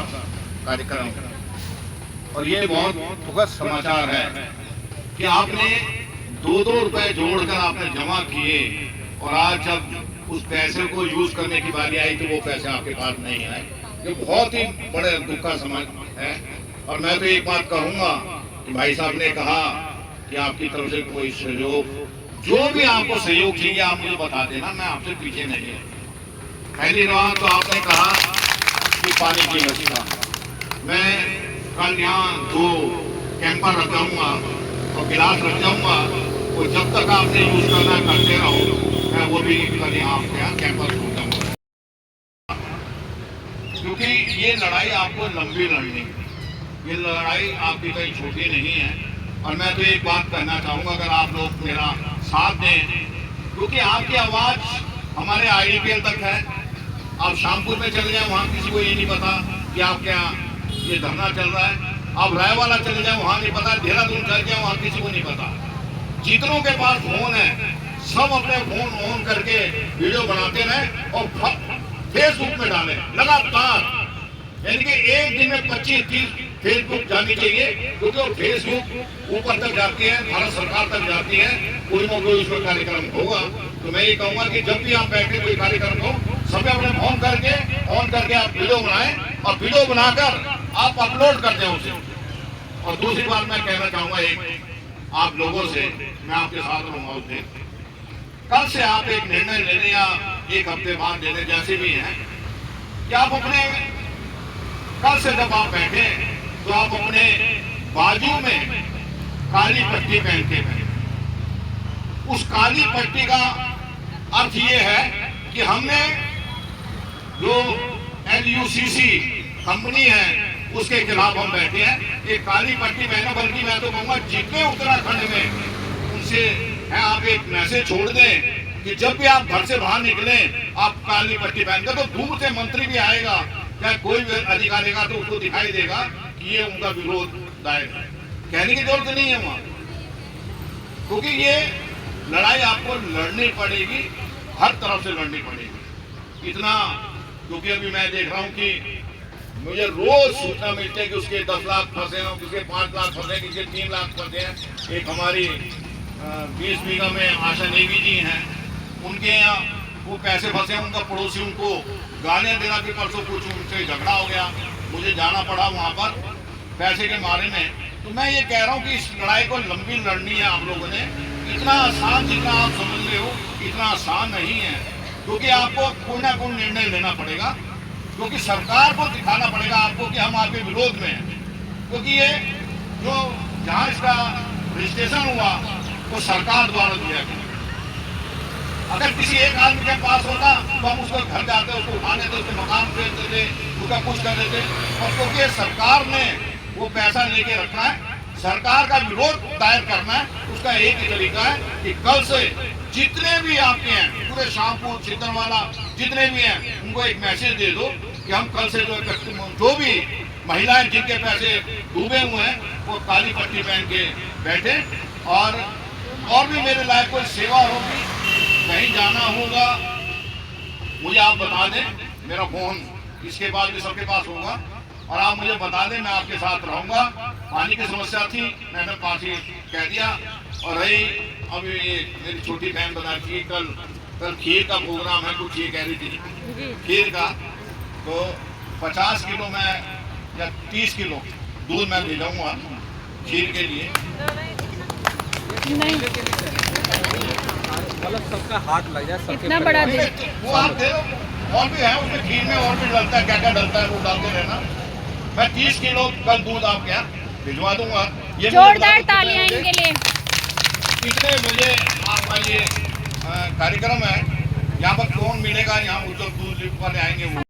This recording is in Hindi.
सा कार्यक्रम, और ये बहुत दुखद समाचार है कि आपने 2-2 रुपए जोड़कर आपने जमा किए और आज जब उस पैसे को यूज करने की बारी आई तो वो पैसे आपके पास नहीं आए। ये बहुत ही बड़े दुख का समाचार है। और मैं तो एक बात कहूंगा कि भाई साहब ने कहा कि आपकी तरफ से कोई सहयोग, जो भी आपको सहयोग चाहिए आप मुझे बता देना, मैं आपसे पीछे नहीं है। पहली बात तो आपने कहा कि पानी की व्यवस्था, मैं कल यहाँ 2 कैंपर रख जाऊंगा और गिलास रख जाऊंगा, और जब तक आपने यूज करना करते रहो, मैं वो भी कल यहाँ आपके यहाँ कैंपर छोड़ जाऊंगा, क्योंकि ये लड़ाई आपको लंबी लड़नी, ये लड़ाई आपकी कहीं छोटी नहीं है। और मैं तो एक बात कहना चाहूँगा, अगर आप लोग मेरा साथ दें, क्योंकि आपकी आवाज़ हमारे IDPL तक है। आप शामपुर में चले जाए, वहाँ किसी को ये नहीं पता कि आप क्या ये धरना चल रहा है। आप रायवाला चले जाए, वहाँ नहीं पता। देहरादून चले जाए, वहाँ किसी को नहीं पता। जितनों के पास फोन है सब अपने फोन ऑन करके वीडियो बनाते रहे और फेसबुक में डालें लगातार, यानी कि एक दिन में 25-30 फेसबुक जानी चाहिए, क्योंकि वो फेसबुक ऊपर तक जाती है, भारत सरकार तक जाती है, कोई ना कोई उसमें कार्यक्रम होगा। तो मैं ये कहूँगा कि जब भी आप बैठे कोई कार्यक्रम हो, सभी अपने ऑन करके आप वीडियो बनाएं और वीडियो बनाकर आप अपलोड कर दें उसे। और दूसरी बात मैं कहना चाहूँगा एक आप लोगों से, मैं आपके साथ रहूँगा उस दिन, कल से आप एक निर्णय लेने या एक हफ्ते बाद लेने जैसे भी है कि आप अपने कल से जब आप बैठे तो आप अपने बाजू में काली पट्टी पहनते हैं। उस काली पट्टी का अर्थ ये है कि हमने जो LUCC कंपनी है उसके खिलाफ हम बैठे हैं। एक काली पट्टी पहने, बल्कि मैं तो कहूँगा जितने उत्तराखंड में उनसे है, आप एक मैसेज छोड़ दें कि जब भी आप घर से बाहर निकले आप काली पट्टी पहनकर, तो दूर से मंत्री भी आएगा, चाहे कोई भी अधिकारी का, तो उसको दिखाई देगा कि ये उनका विरोध दायर है। कहने की जरूरत नहीं है वहां, क्योंकि ये लड़ाई आपको लड़नी पड़ेगी, हर तरफ से लड़नी पड़ेगी। इतना क्योंकि अभी मैं देख रहा हूं कि मुझे रोज सूचना मिलती है कि उसके 10 लाख फंसे हैं, किसके 5 लाख फंसे, किसके 3 लाख फंसे हैं। एक हमारी 20 बीघा में आशा नेगी जी हैं, उनके यहाँ वो पैसे फंसे, उनका पड़ोसी उनको गालियाँ देना कि परसों कुछ उनसे झगड़ा हो गया, मुझे जाना पड़ा वहाँ पर पैसे के मारे में। तो मैं ये कह रहा हूँ कि इस लड़ाई को लंबी लड़नी है आप लोगों ने। इतना आसान जितना आप समझ रहे हो इतना आसान नहीं है, क्योंकि आपको कोई ना कोई निर्णय लेना पड़ेगा, क्योंकि सरकार को दिखाना पड़ेगा आपको कि हम आपके विरोध में हैं। क्योंकि ये जो जहाँ इसका रजिस्ट्रेशन हुआ वो सरकार द्वारा दिया गया। अगर किसी एक आदमी के पास होता तो हम उसको घर जाते, उसको उठा लेते, उसके मकान बेच देते, उसका कुछ कर देते। और क्योंकि सरकार ने वो पैसा लेके रखा है, सरकार का विरोध दायर करना है, उसका एक ही तरीका है कि कल से जितने भी आपके हैं, पूरे शामपुर छिंदवाड़ा जितने भी हैं, उनको एक मैसेज दे दो कि हम कल से जो भी महिलाएं जिनके पैसे डूबे हुए हैं वो काली पट्टी पहन के बैठे। और भी मेरे लायक कोई सेवा होगी, कहीं जाना होगा, मुझे आप बता दें, मेरा फोन इसके बाद भी सबके पास होगा, और आप मुझे बता दें, मैं आपके साथ रहूंगा। पानी की समस्या थी, मैंने पानी कह दिया। और रही अभी मेरी छोटी बहन बता थी, कल खीर का प्रोग्राम है, कुछ ये कह रही थी खीर का, तो 50 किलो में या 30 किलो दूध मैं ले जाऊंगा खीर के लिए। नहीं मतलब सबका हाथ लग जाए, इतना बड़ा दे वो आप दे दो, और भी है उसमें खीर में, और भी डलता है, क्या क्या डलता है वो डालते रहना। मैं 30 किलो कल दूध आपके यहाँ भिजवा दूंगा। ये जोरदार तालियां इनके लिए। कितने बजे आपका ये कार्यक्रम है, यहाँ पर कौन मिलेगा, यहाँ दूध वाले आएंगे वो